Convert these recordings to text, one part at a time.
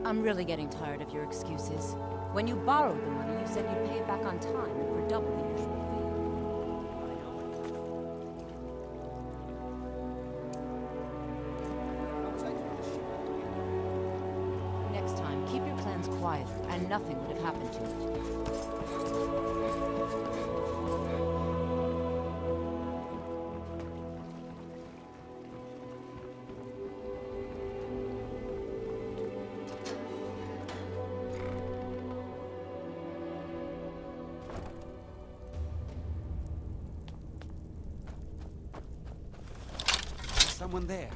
I'm really getting tired of your excuses. When you borrowed the money, you said you'd pay it back on time and for double the usual fee. Next time, keep your plans quieter, and nothing would have happened to it. Someone there.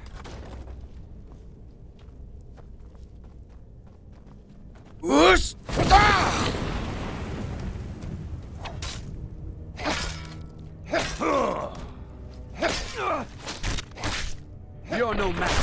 Whoosh! You're no match.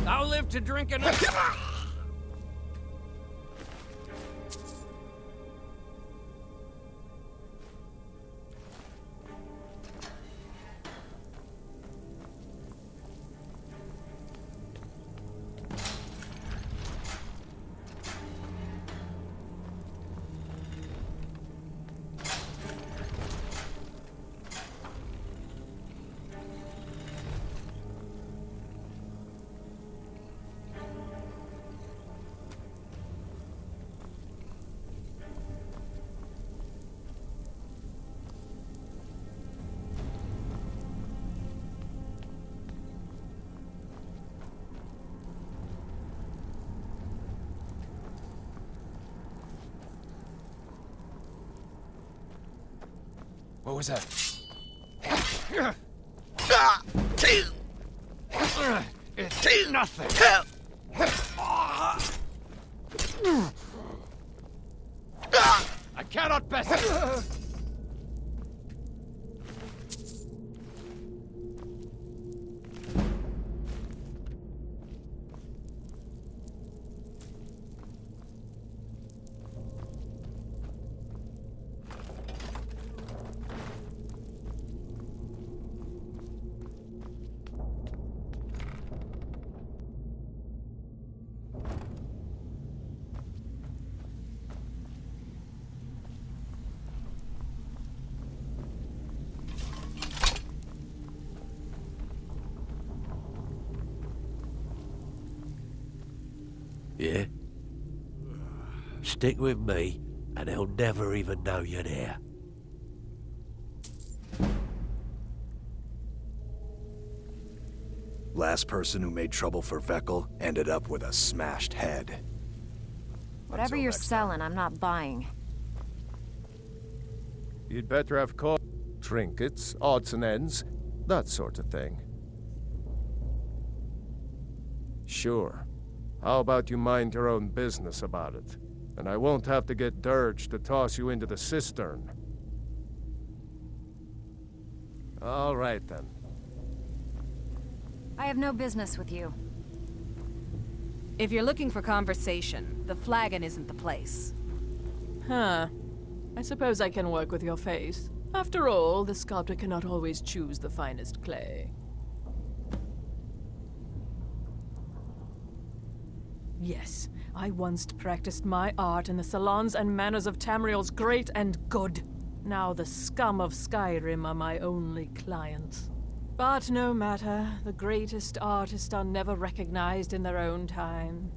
I'll live to drink enough. What was that? It's nothing. I cannot best. Yeah? Stick with me, and they'll never even know you're there. Last person who made trouble for Veckel ended up with a smashed head. Whatever you're selling, I'm not buying. You'd better have caught trinkets, odds and ends, that sort of thing. Sure. How about you mind your own business about it? And I won't have to get Dirge to toss you into the cistern. All right, then. I have no business with you. If you're looking for conversation, the flagon isn't the place. Huh. I suppose I can work with your face. After all, the sculptor cannot always choose the finest clay. Yes, I once practiced my art in the salons and manners of Tamriel's great and good. Now the scum of Skyrim are my only clients. But no matter, the greatest artists are never recognized in their own time.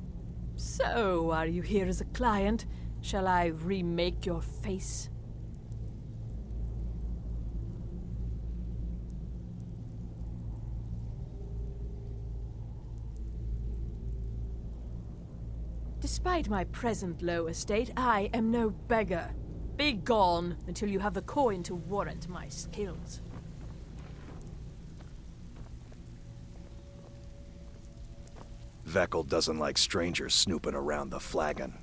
So, are you here as a client? Shall I remake your face? Despite my present low estate, I am no beggar. Be gone until you have the coin to warrant my skills. Veckel doesn't like strangers snooping around the flagon.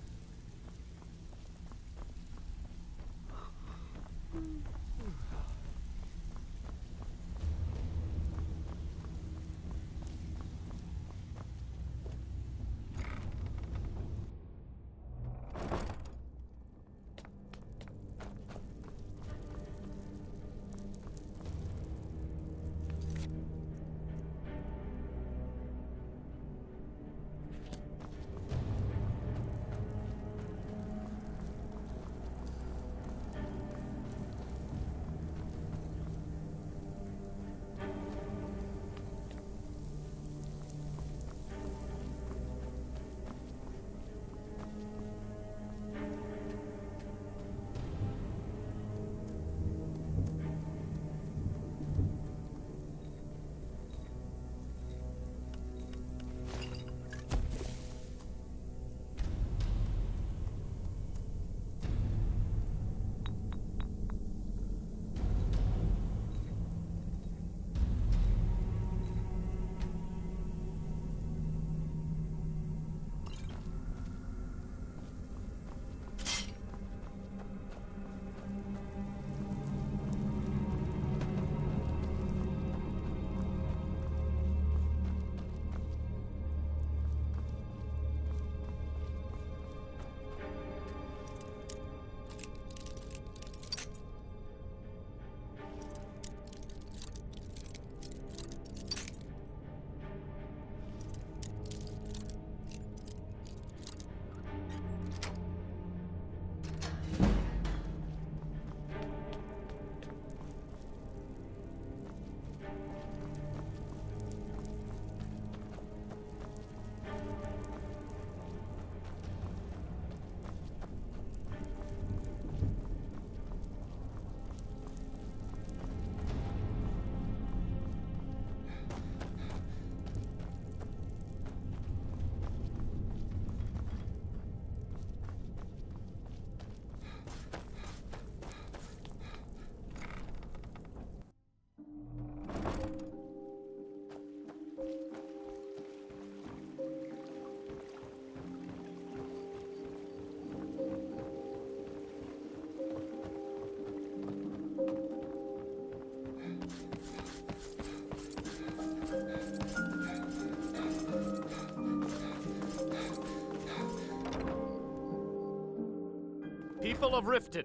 People of Riften,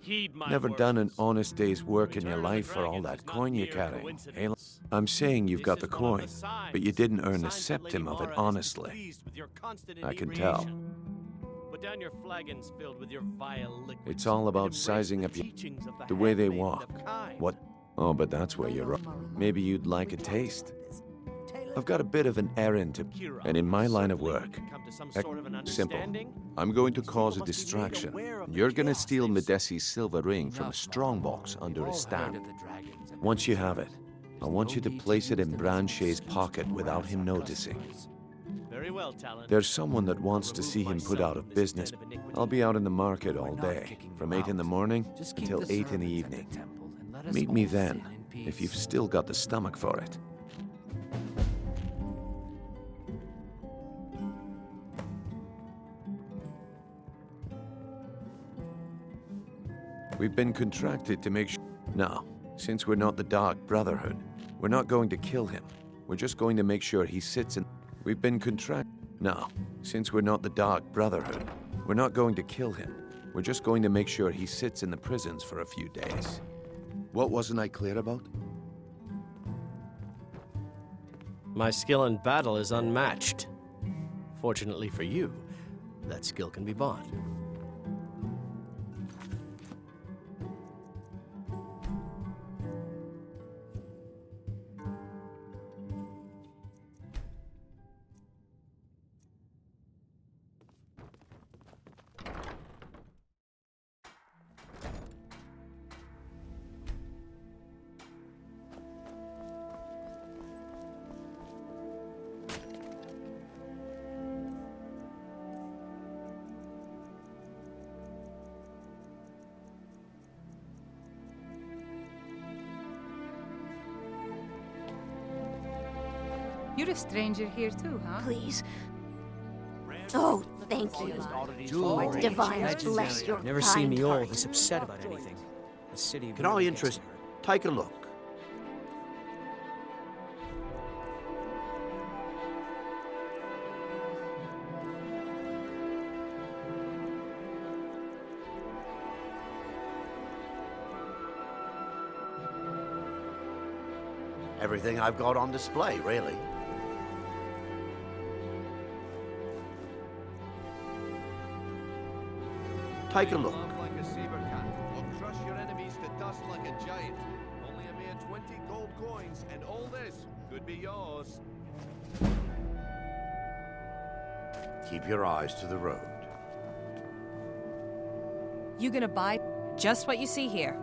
heed my Never words. done an honest day's work in your Return of the life for all Dragons that is not coin you mere carry. coincidence. I'm saying you've got This the is one of coin, the signs, but you didn't earn a signs that Lady septim of it Mara is honestly. displeased with your constant I can tell. inebriation. Put down your flagons filled with your vile liquids. It's all and about embrace sizing the up teachings of the way they handmaiden walk. of kind. What? Oh, but that's where you're wrong. Maybe you'd like a taste. I've got a bit of an errand to, Kira, and in my line of certainly we work, could come to some heck, sort of an simple. understanding. I'm going to These cause a people must be made distraction. aware of the You're gonna chaos steal they've Medesi's silver ring from a strongbox under his stamp. Once you have it, I want you to place it in Branche's pocket without him noticing. Very well, Talon. There's someone that wants to see him put out of business. I'll be out in the market all day, from 8 in the morning until 8 in the evening. Meet me then, if you've still got the stomach for it. We've been contracted to make sure. Now, since we're not the Dark Brotherhood, we're not going to kill him. We're just going to make sure he sits in. We've been contracted. Now, since we're not the Dark Brotherhood, we're not going to kill him. We're just going to make sure he sits in the prisons for a few days. What wasn't I clear about? My skill in battle is unmatched. Fortunately for you, that skill can be bought. You're a stranger here too, huh? Please. Oh, thank you. Jewelry. Divine bless your Never kind seen me all heart. this upset about anything. The city. Can I interest? Take a look. Everything I've got on display, really. Take a look. Like a saber cat, or crush your enemies to dust like a giant. Only a mere 20 gold coins, and all this could be yours. Keep your eyes to the road. You gonna buy just what you see here?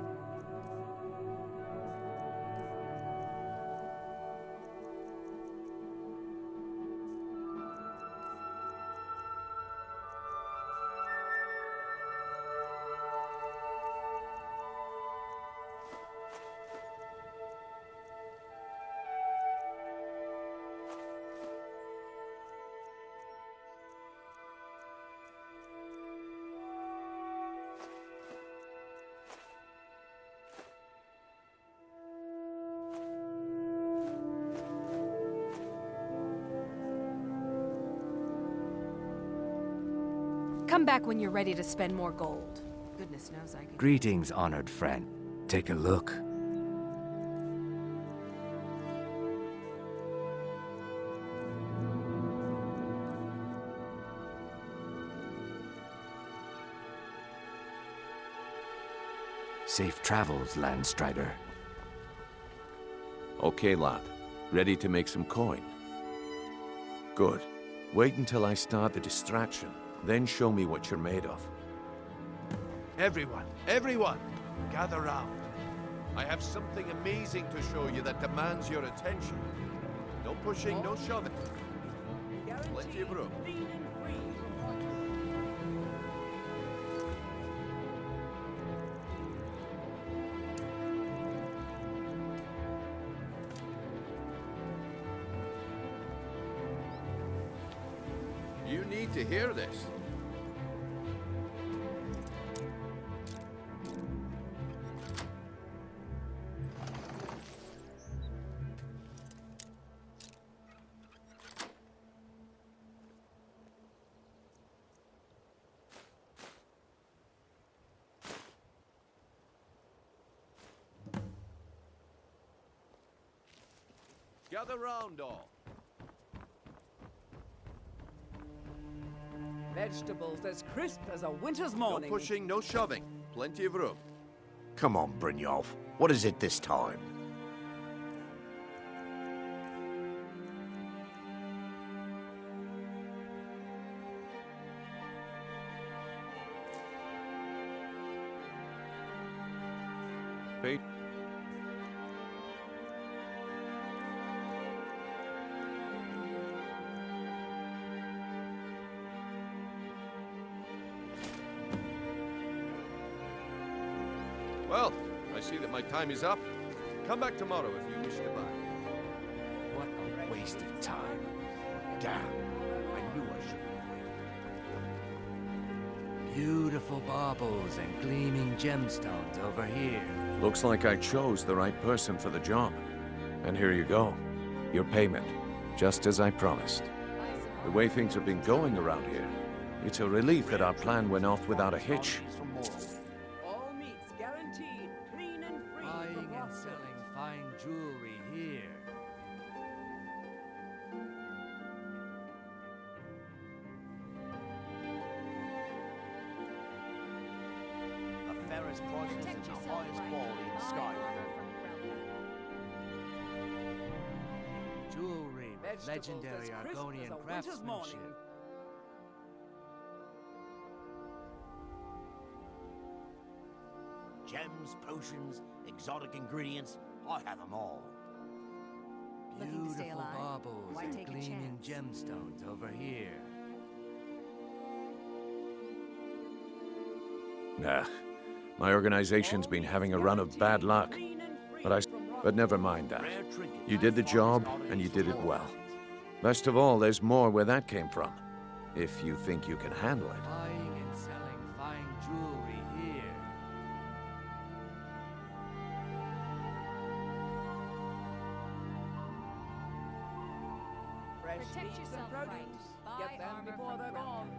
Come back when you're ready to spend more gold. Goodness knows I could. Greetings, honored friend. Take a look. Safe travels, Landstrider. Okay, lad. Ready to make some coin? Good. Wait until I start the distraction. Then show me what you're made of. Everyone, gather round. I have something amazing to show you that demands your attention. No pushing, no shoving. Plenty of room. You need to hear this. Gather round, all. Vegetables as crisp as a winter's morning. No pushing, no shoving. Plenty of room. Come on, Brynjolf. What is it this time? Pete? Well, I see that my time is up. Come back tomorrow if you wish to buy. What a waste of time. Damn. I knew I shouldn't have waited. Beautiful baubles and gleaming gemstones over here. Looks like I chose the right person for the job. And here you go. Your payment. Just as I promised. The way things have been going around here, it's a relief that our plan went off without a hitch. All meats guaranteed, clean and free. Buying and selling fine jewelry here. The fairest prices and the highest quality in Skyrim. Jewelry with Vegetables legendary as crisp Argonian as a winter's craftsmanship. morning. Gems, potions, exotic ingredients, I have them all. Looking to stay Beautiful alive? baubles Why and take a gleaming chance? gemstones over here. Nah. My organization's been having a run of bad luck. But never mind that. You did the job, and you did it well. Best of all, there's more where that came from. If you think you can handle it. Buying and selling fine jewelry here. Fresh meats and produce. Get them before they're gone.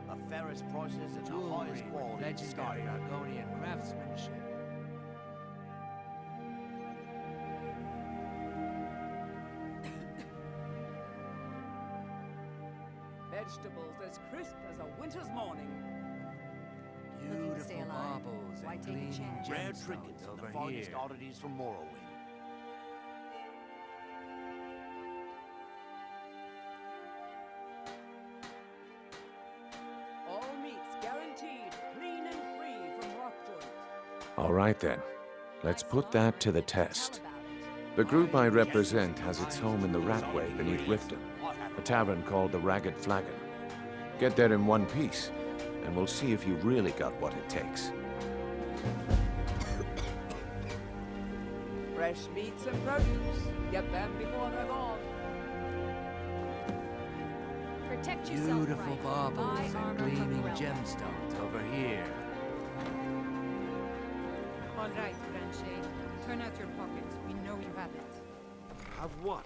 The fairest prices and the Jewelry highest with quality in legendary Skyrim. Argonian craftsmanship. Vegetables as crisp as a winter's morning. Beautiful marbles and gleaming Rare gemstones trinkets and the over finest here. oddities from Morrowind. All meats guaranteed clean and free from rock joint. All right then. Let's put that to the test. The group I represent has its home in the Ratway beneath Riften, a tavern called the Ragged Flagon. Get there in one piece, and we'll see if you really got what it takes. Fresh meats and produce. Get them before they're gone. Protect yourself. Beautiful right. baubles Buy and armor gleaming from Grell. gemstones over here. All right, Grandshade. Turn out your pockets. We know you have it. Have what?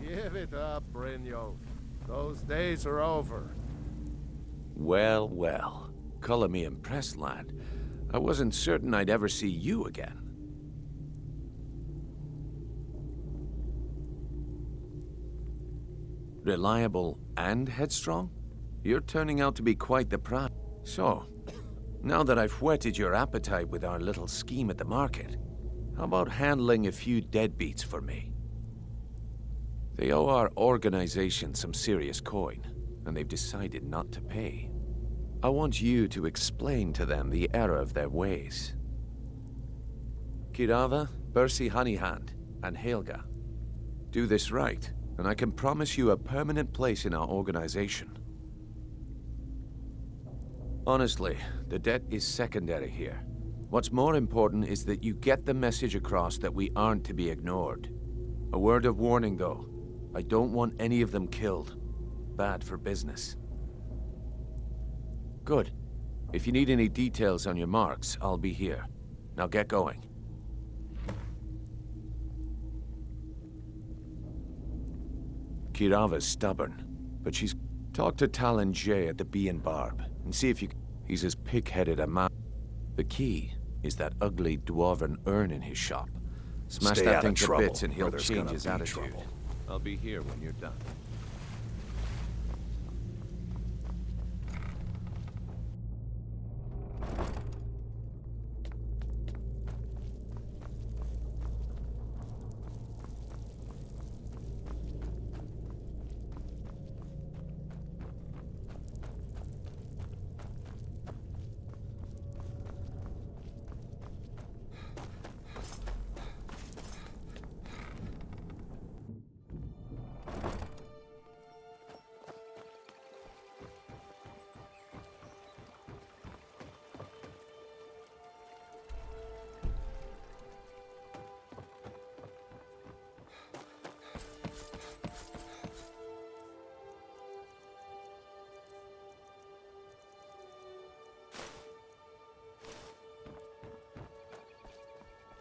Give it up, Brynjolf. Those days are over. Well, well. Color me impressed, lad. I wasn't certain I'd ever see you again. Reliable and headstrong? You're turning out to be quite the prize. So, now that I've whetted your appetite with our little scheme at the market, how about handling a few deadbeats for me? They owe our organization some serious coin, and they've decided not to pay. I want you to explain to them the error of their ways. Kirava, Bersi Honeyhand, and Helga. Do this right, and I can promise you a permanent place in our organization. Honestly, the debt is secondary here. What's more important is that you get the message across that we aren't to be ignored. A word of warning, though. I don't want any of them killed. Bad for business. Good. If you need any details on your marks, I'll be here. Now get going. Kirava's stubborn, but she's... Talk to Talon Jay at the Bee and Barb, and see if you... He's as pig-headed a man. The key is that ugly dwarven urn in his shop. Smash Stay that out thing of to trouble, bits and he'll or there's change gonna his be attitude. trouble. I'll be here when you're done.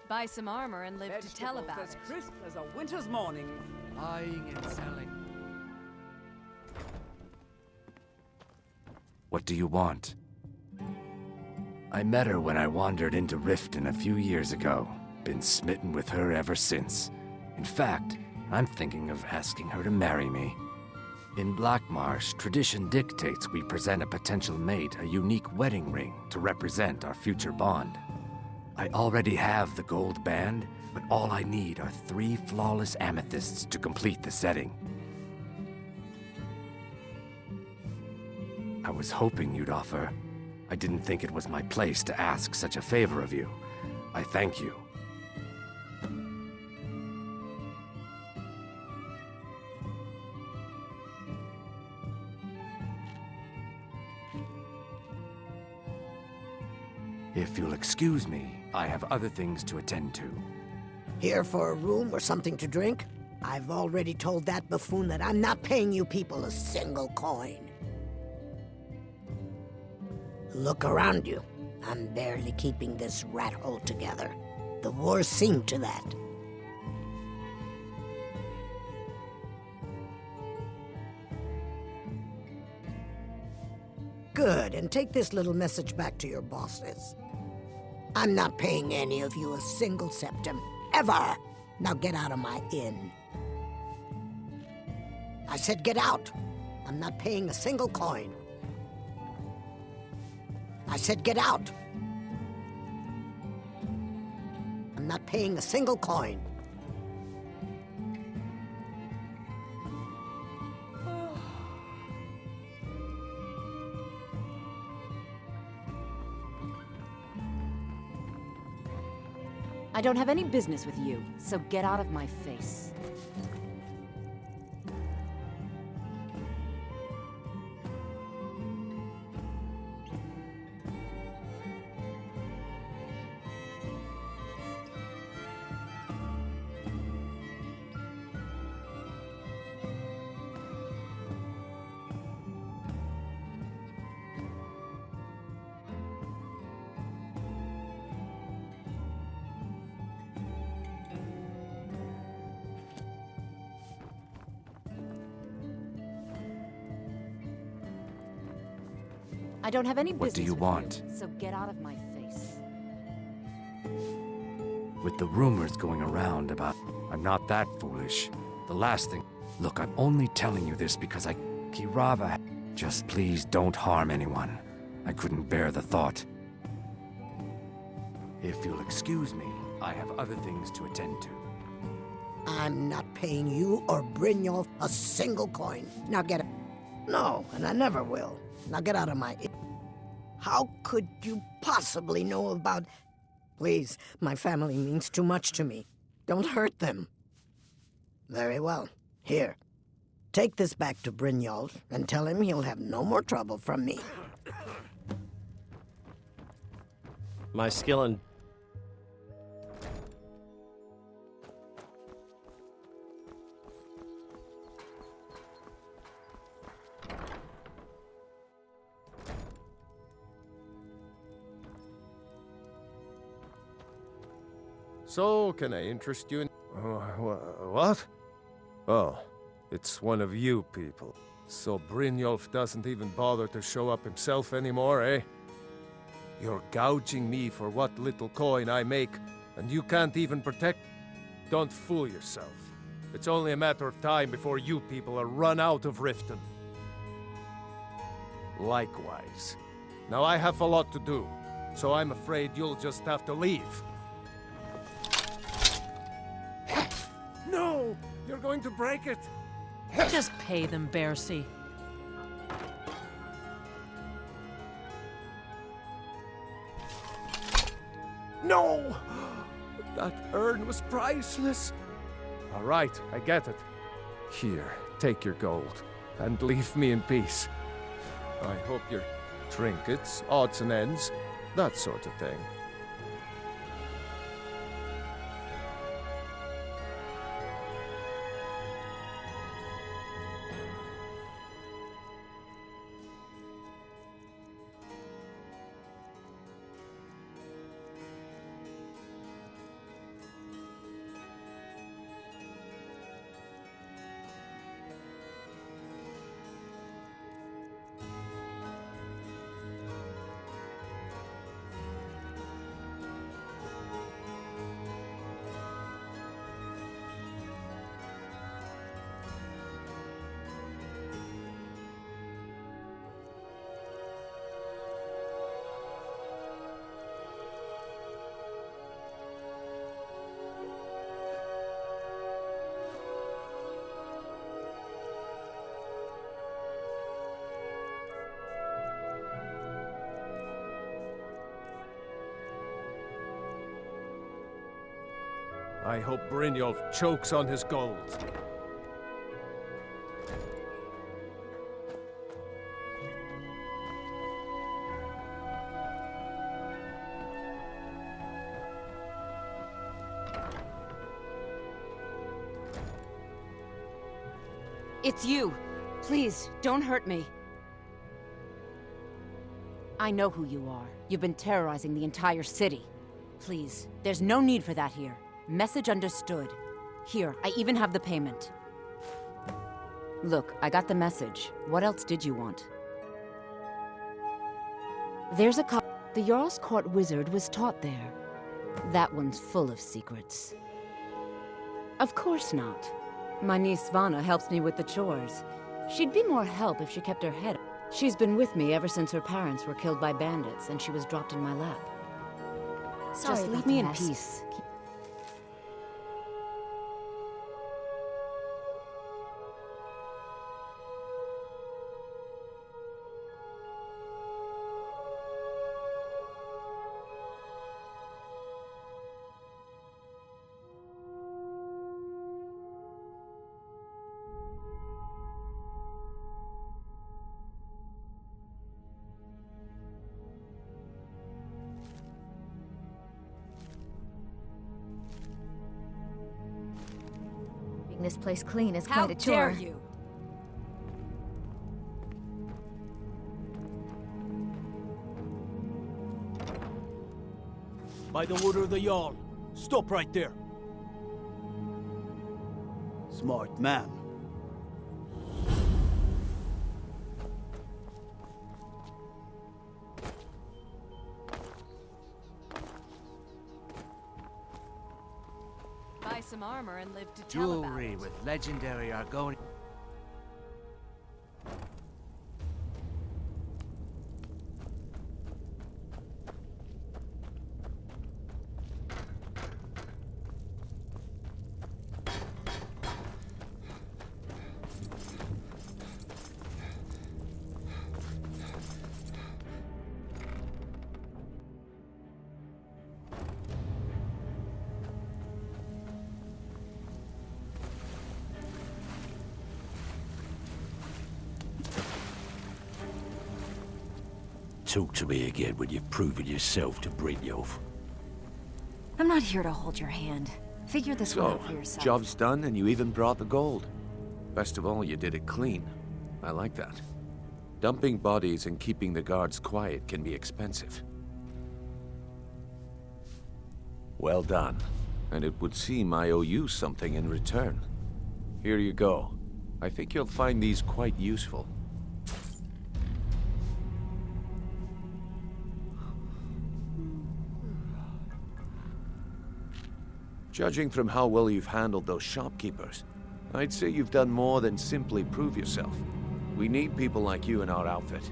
Buy some armor and live to tell about as it. crisp as a winter's morning. Buying and selling. What do you want? I met her when I wandered into Riften a few years ago. Been smitten with her ever since. In fact, I'm thinking of asking her to marry me. In Blackmarsh, tradition dictates we present a potential mate a unique wedding ring to represent our future bond. I already have the gold band, but all I need are 3 flawless amethysts to complete the setting. I was hoping you'd offer. I didn't think it was my place to ask such a favor of you. I thank you. If you'll excuse me, I have other things to attend to. Here for a room or something to drink? I've already told that buffoon that I'm not paying you people a single coin. Look around you. I'm barely keeping this rat hole together. The war's seen to that. Good, and take this little message back to your bosses. I'm not paying any of you a single septim, ever! Now get out of my inn. I said get out! I'm not paying a single coin. I said get out! I'm not paying a single coin. I don't have any business with you, so get out of my face. I don't have any business What do you want? so get out of my face. With the rumors going around about... I'm not that foolish. The last thing... Look, I'm only telling you this because Kirava... Just please don't harm anyone. I couldn't bear the thought. If you'll excuse me, I have other things to attend to. I'm not paying you or Brynjolf a single coin. Now get it. No, and I never will. Now get out of my... How could you possibly know about... Please, my family means too much to me. Don't hurt them. Very well. Here. Take this back to Brynjolf and tell him he'll have no more trouble from me. My skill in... So, can I interest you in... what? Oh, it's one of you people. So Brynjolf doesn't even bother to show up himself anymore, eh? You're gouging me for what little coin I make, and you can't even protect... Don't fool yourself. It's only a matter of time before you people are run out of Riften. Likewise. Now I have a lot to do, so I'm afraid you'll just have to leave. No! You're going to break it! Just pay them, Bercy. No! That urn was priceless. All right, I get it. Here, take your gold, and leave me in peace. I hope your trinkets, odds and ends, that sort of thing. I hope Brynjolf chokes on his gold. It's you. Please, don't hurt me. I know who you are. You've been terrorizing the entire city. Please, there's no need for that here. Message understood. Here, I even have the payment. Look, I got the message. What else did you want? There's a The Jarl's Court wizard was taught there. That one's full of secrets. Of course not. My niece Svana helps me with the chores. She'd be more help if she kept her head up. She's been with me ever since her parents were killed by bandits and she was dropped in my lap. Sorry, just leave me in peace. Keeping this place clean is How quite a chore. dare you! By the order of the Jarl, stop right there. Smart man. Buy some armor and live to tell about Jewelry it. with legendary Argonian. Talk to me again when you've proven yourself to Brynjolf. I'm not here to hold your hand. Figure this one out for yourself. Job's done and you even brought the gold. Best of all, you did it clean. I like that. Dumping bodies and keeping the guards quiet can be expensive. Well done. And it would seem I owe you something in return. Here you go. I think you'll find these quite useful. Judging from how well you've handled those shopkeepers, I'd say you've done more than simply prove yourself. We need people like you in our outfit.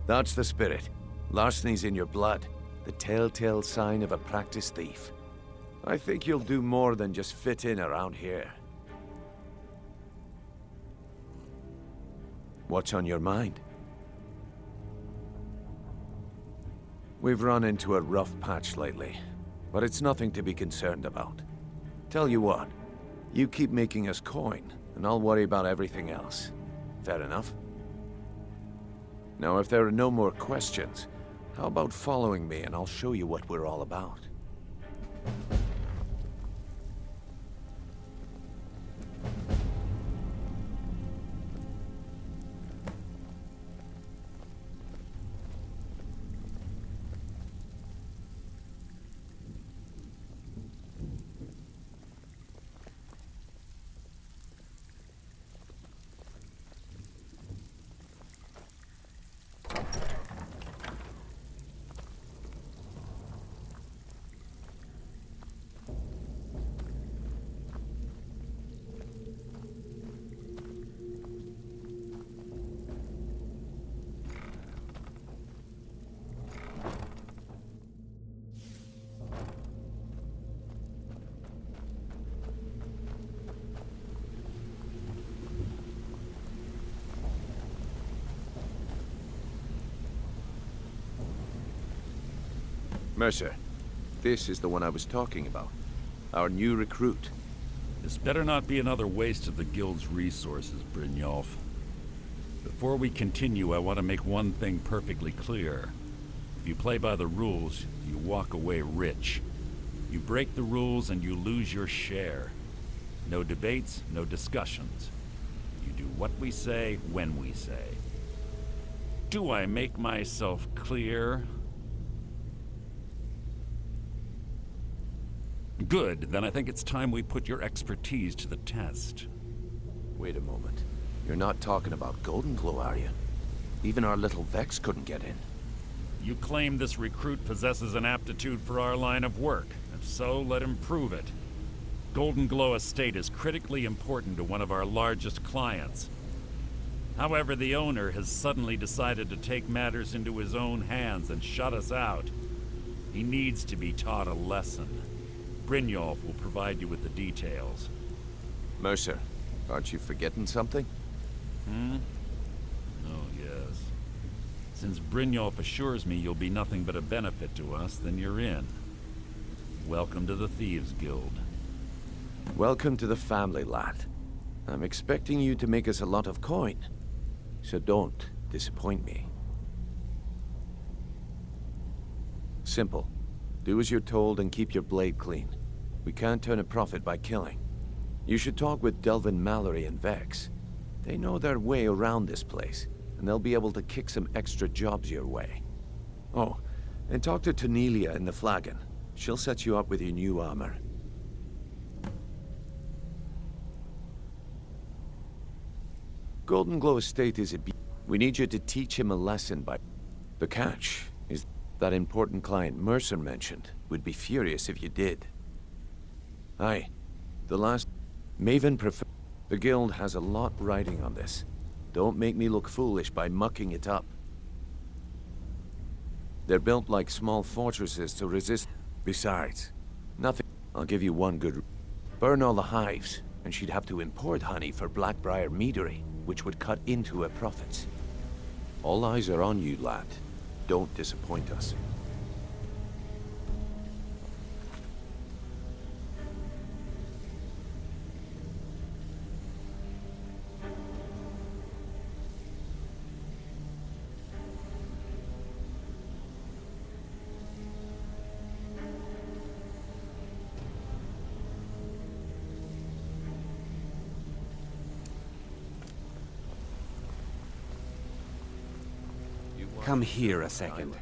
That's the spirit. Larceny's in your blood, the telltale sign of a practiced thief. I think you'll do more than just fit in around here. What's on your mind? We've run into a rough patch lately, but it's nothing to be concerned about. Tell you what, you keep making us coin, and I'll worry about everything else. Fair enough? Now, if there are no more questions, how about following me and I'll show you what we're all about? Mercer, This is the one I was talking about. Our new recruit. This better not be another waste of the Guild's resources, Brynjolf. Before we continue, I want to make one thing perfectly clear. If you play by the rules, you walk away rich. You break the rules and you lose your share. No debates, no discussions. You do what we say, when we say. Do I make myself clear? Good, then I think it's time we put your expertise to the test. Wait a moment. You're not talking about Golden Glow, are you? Even our little Vex couldn't get in. You claim this recruit possesses an aptitude for our line of work. If so, let him prove it. Golden Glow Estate is critically important to one of our largest clients. However, the owner has suddenly decided to take matters into his own hands and shut us out. He needs to be taught a lesson. Brynjolf will provide you with the details. Mercer, aren't you forgetting something? Oh, yes. Since Brynjolf assures me you'll be nothing but a benefit to us, then you're in. Welcome to the Thieves Guild. Welcome to the family, lad. I'm expecting you to make us a lot of coin. So don't disappoint me. Simple. Do as you're told and keep your blade clean. We can't turn a profit by killing. You should talk with Delvin Mallory and Vex. They know their way around this place, and they'll be able to kick some extra jobs your way. Oh, and talk to Tanelia in the Flagon. She'll set you up with your new armor. Golden Glow Estate is we need you to teach him a lesson by... The catch is that important client Mercer mentioned would be furious if you did. Aye, the last... Maven prefer... The Guild has a lot riding on this. Don't make me look foolish by mucking it up. They're built like small fortresses to resist... Besides, nothing... I'll give you one good... Burn all the hives, and she'd have to import honey for Blackbriar meadery, which would cut into her profits. All eyes are on you, lad. Don't disappoint us. Come here a second.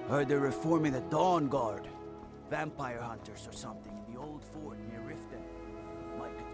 Heard they're reforming the Dawn Guard. Vampire hunters or something in the old fort near Riften. Might be...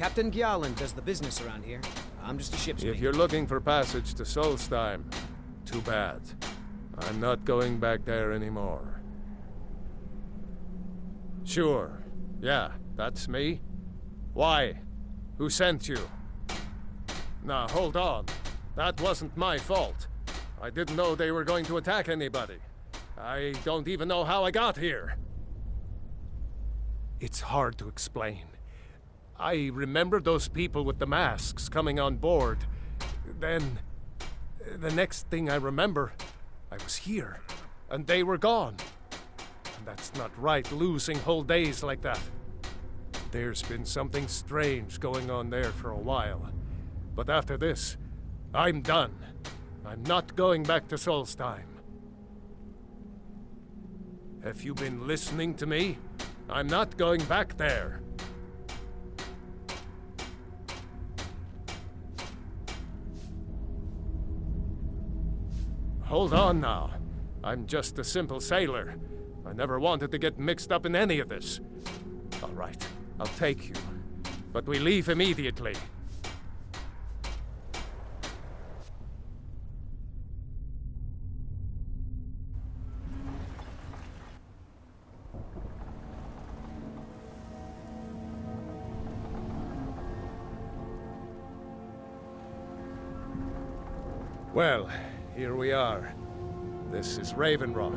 Captain Gjalland does the business around here. I'm just a ship's mate. If you're looking for passage to Solstheim, too bad. I'm not going back there anymore. Sure. Yeah, that's me. Why? Who sent you? Now, hold on. That wasn't my fault. I didn't know they were going to attack anybody. I don't even know how I got here. It's hard to explain. I remember those people with the masks coming on board. Then, the next thing I remember, I was here, and they were gone. And that's not right, losing whole days like that. There's been something strange going on there for a while. But after this, I'm done. I'm not going back to Solstheim. Have you been listening to me? I'm not going back there. Hold on now. I'm just a simple sailor. I never wanted to get mixed up in any of this. All right, I'll take you. But we leave immediately. Well, here we are. This is Raven Rock.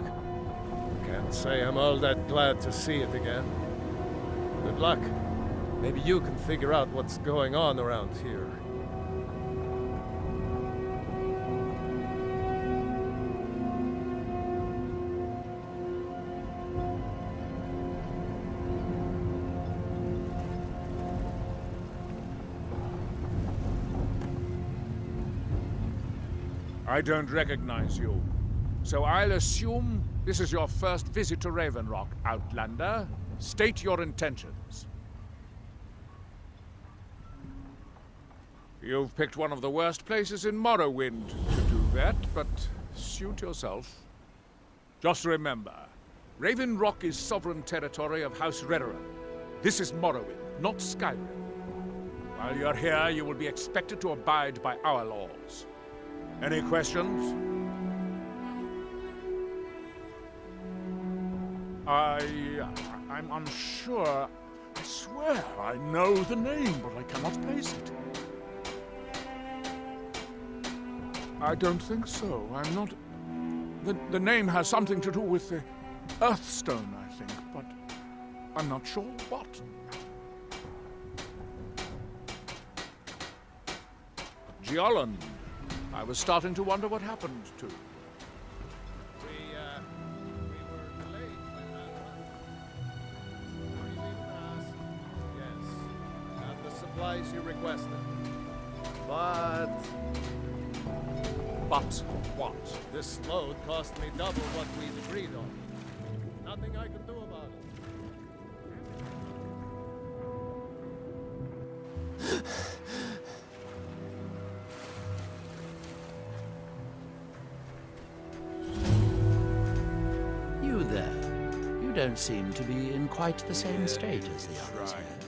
Can't say I'm all that glad to see it again. Good luck. Maybe you can figure out what's going on around here. I don't recognize you. So I'll assume this is your first visit to Raven Rock, Outlander. State your intentions. You've picked one of the worst places in Morrowind to do that, but suit yourself. Just remember, Raven Rock is sovereign territory of House Redoran. This is Morrowind, not Skyrim. While you're here, you will be expected to abide by our laws. Any questions? I'm unsure. I swear I know the name, but I cannot place it. I don't think so. I'm not... The name has something to do with the Earthstone, I think, but I'm not sure what. Gjalland. I was starting to wonder what happened to. We were delayed by that. Are you leaving the house? Yes. I have the supplies you requested. But what? This load cost me double what we'd agreed on. Nothing I can do about it. You there. You don't seem to be in quite the same state as the others here.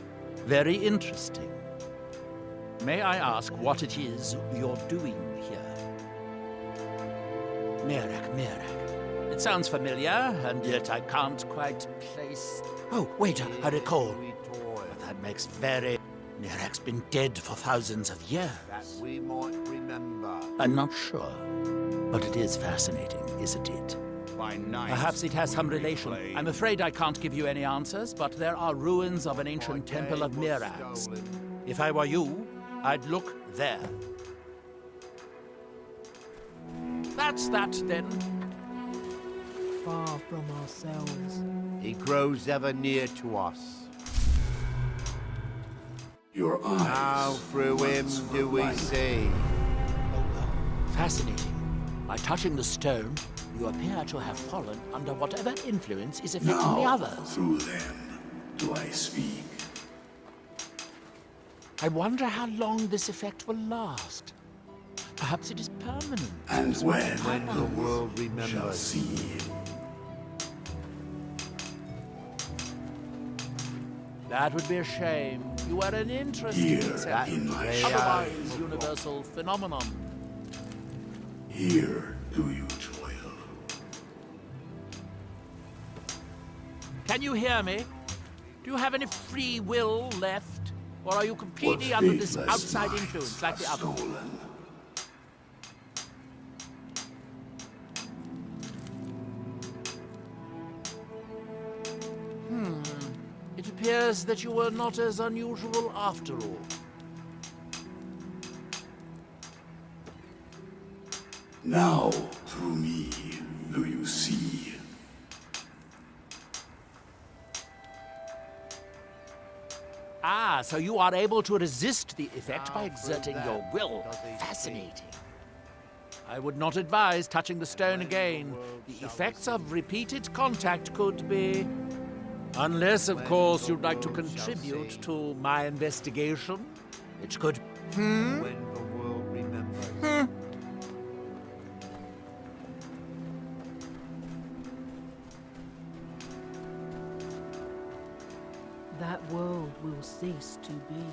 Very interesting. May I ask what it is you're doing here? Mirac. It sounds familiar, and yet I can't quite place... Oh, wait, I recall. But that makes very... Mirac's been dead for thousands of years. That we might remember. I'm not sure. But it is fascinating, isn't it? By night. Perhaps it has some relation. I'm afraid I can't give you any answers, but there are ruins of an ancient temple of Mirac's. If I were you, I'd look there. That's that, then. Far from ourselves. He grows ever near to us. Your eyes. Now through him do we see. Fascinating. By touching the stone, you appear to have fallen under whatever influence is affecting the others. Through them do I speak. I wonder how long this effect will last. Perhaps it is permanent. And when the world remembers. Shall see. That would be a shame. You are an interesting Here exception in to my the otherwise universal phenomenon. Here do you toil. Can you hear me? Do you have any free will left? Or are you completely What under this faithless outside minds influence like the have others? stolen? It appears that you were not as unusual after all. Now, through me, do you see? Ah, so you are able to resist the effect by exerting your will. Fascinating. I would not advise touching the stone again. The effects of repeated contact could be... Unless, of course, you'd like to contribute to my investigation. It could... When the world remembers. That world will cease to be.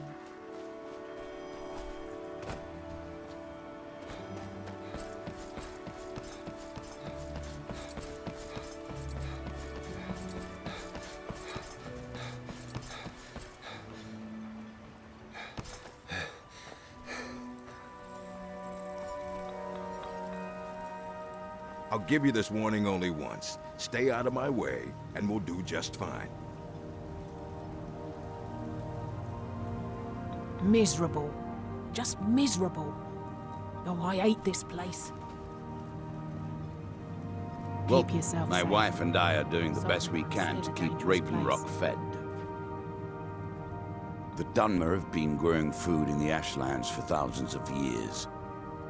I'll give you this warning only once. Stay out of my way, and we'll do just fine. Miserable. Just miserable. Oh, I hate this place. Well, Keep yourself my safe. wife and I are doing the best we can to keep Raven Rock fed. The Dunmer have been growing food in the Ashlands for thousands of years.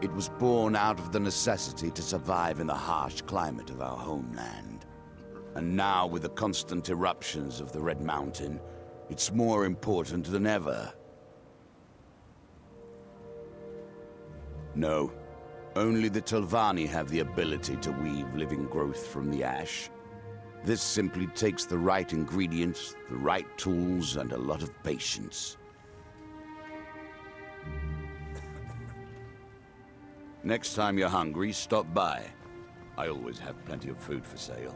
It was born out of the necessity to survive in the harsh climate of our homeland. And now, with the constant eruptions of the Red Mountain, it's more important than ever. No, only the Telvanni have the ability to weave living growth from the ash. This simply takes the right ingredients, the right tools, and a lot of patience. Next time you're hungry, stop by. I always have plenty of food for sale.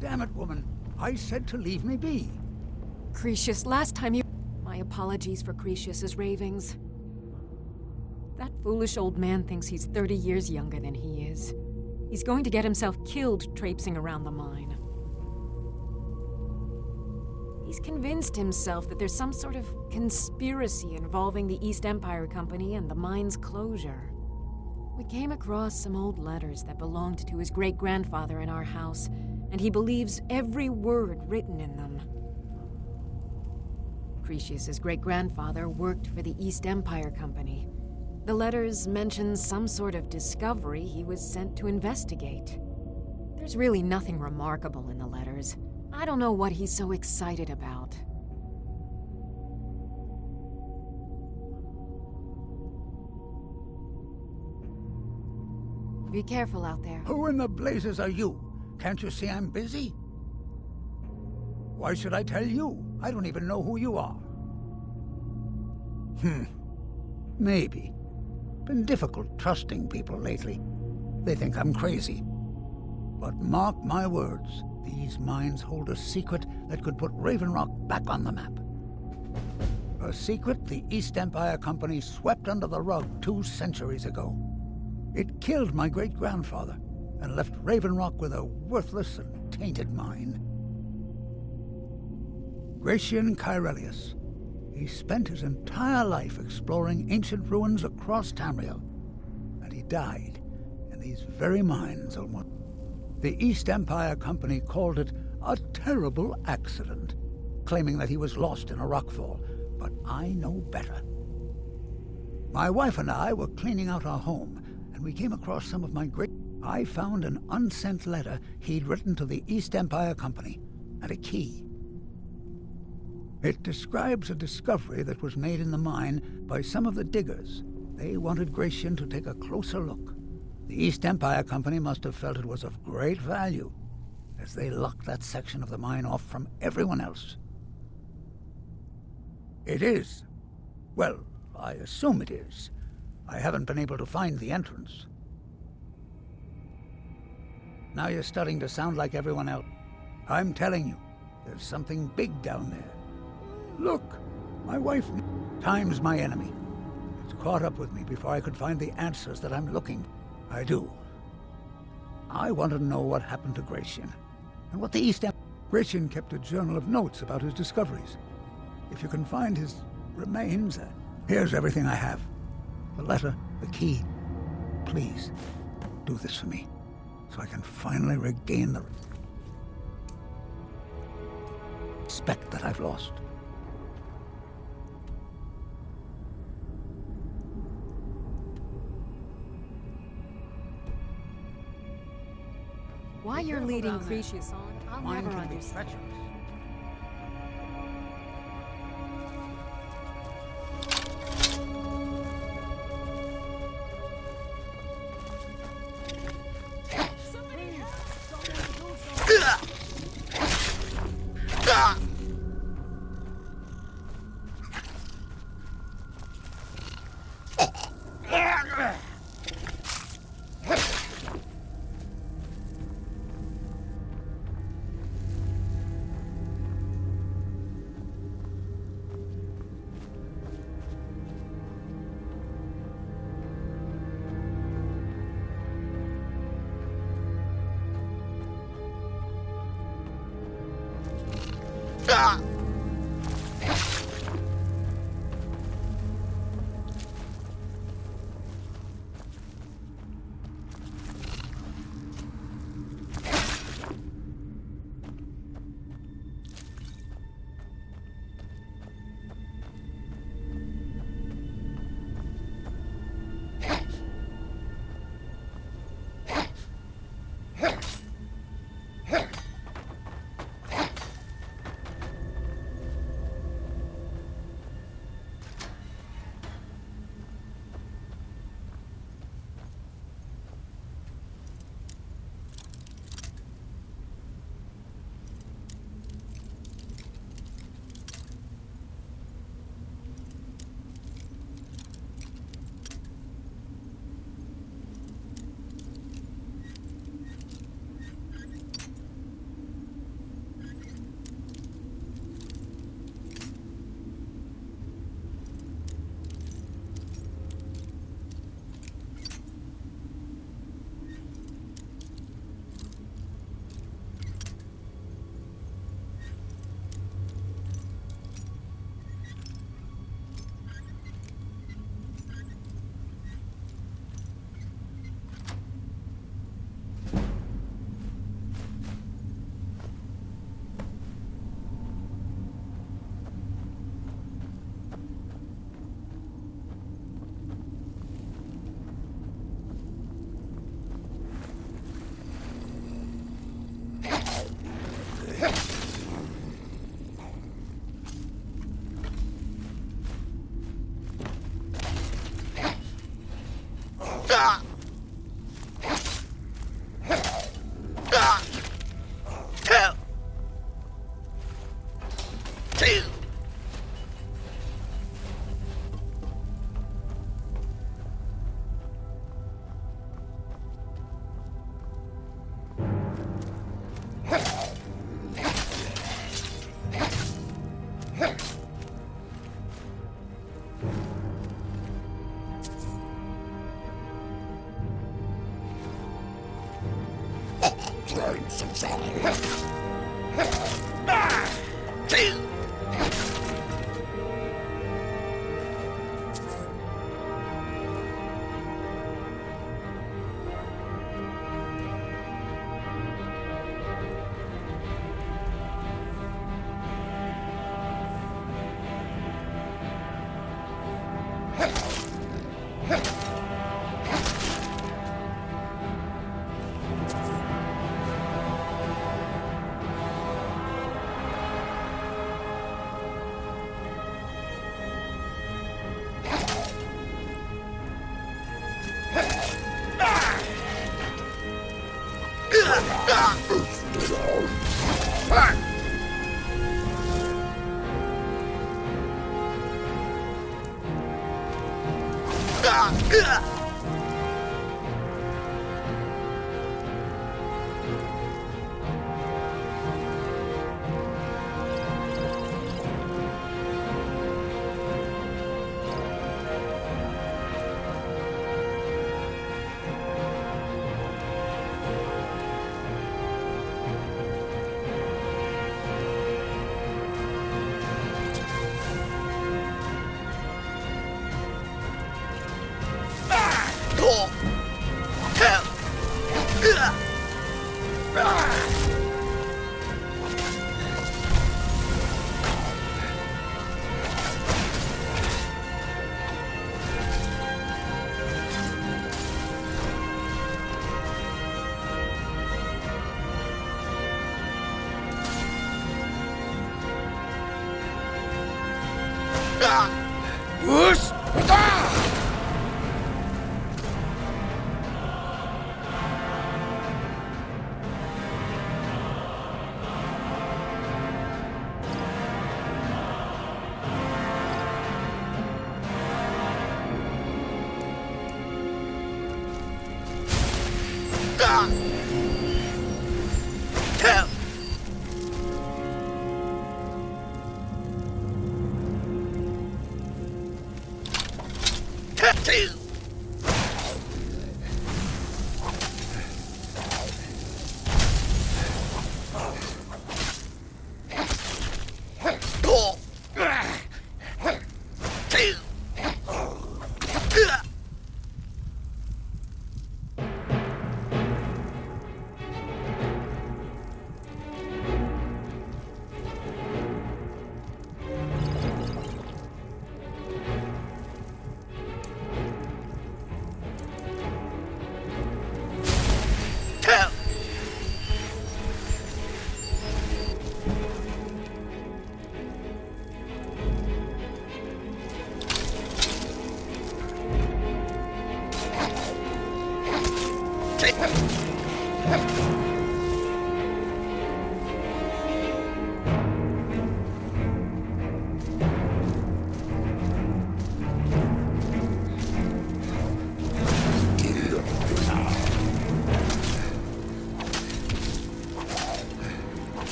Damn it, woman. I said to leave me be. Cretius, last time you... My apologies for Cretius's ravings. That foolish old man thinks he's 30 years younger than he is. He's going to get himself killed traipsing around the mine. He's convinced himself that there's some sort of conspiracy involving the East Empire Company and the mine's closure. We came across some old letters that belonged to his great-grandfather in our house, and he believes every word written in them. Cretius's great-grandfather worked for the East Empire Company. The letters mention some sort of discovery he was sent to investigate. There's really nothing remarkable in the letters. I don't know what he's so excited about. Be careful out there. Who in the blazes are you? Can't you see I'm busy? Why should I tell you? I don't even know who you are. Maybe. Been difficult trusting people lately. They think I'm crazy. But mark my words, these mines hold a secret that could put Raven Rock back on the map. A secret the East Empire Company swept under the rug 2 centuries ago. It killed my great-grandfather and left Raven Rock with a worthless and tainted mine. Gratian Kyrelius. He spent his entire life exploring ancient ruins across Tamriel, and he died in these very mines almost. The East Empire Company called it a terrible accident, claiming that he was lost in a rockfall, but I know better. My wife and I were cleaning out our home, and we came across some of my I found an unsent letter he'd written to the East Empire Company, and a key. It describes a discovery that was made in the mine by some of the diggers. They wanted Gratian to take a closer look. The East Empire Company must have felt it was of great value, as they locked that section of the mine off from everyone else. It is. Well, I assume it is. I haven't been able to find the entrance. Now you're starting to sound like everyone else. I'm telling you, there's something big down there. Look, my wife, time's my enemy. It's caught up with me before I could find the answers that I'm looking for. I do. I want to know what happened to Gratian, and what the East Empire... Gratian kept a journal of notes about his discoveries. If you can find his remains, here's everything I have. The letter, the key. Please, do this for me, so I can finally regain the respect that I've lost. Why you're leading Cretius on, I'll never understand.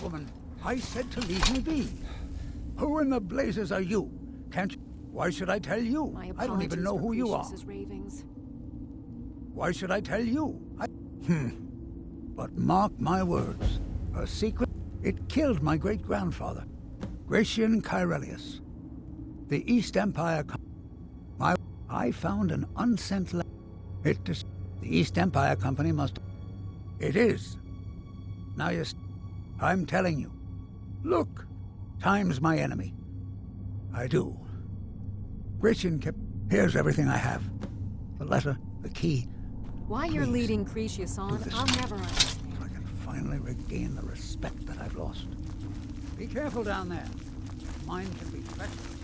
woman. I said to leave me be. Who in the blazes are you? Can't you? Why should I tell you? I don't even know who you are. Why should I tell you? But mark my words. Her secret, it killed my great-grandfather, Gratian Kyrelius. The East Empire... I found an unsent letter. The East Empire Company must... It is. Now I'm telling you. Look, time's my enemy. I do. Gratian kept... Here's everything I have. The letter, the key. Why you're leading Cretius on, I'll never understand. So I can finally regain the respect that I've lost. Be careful down there. Mine can be treacherous.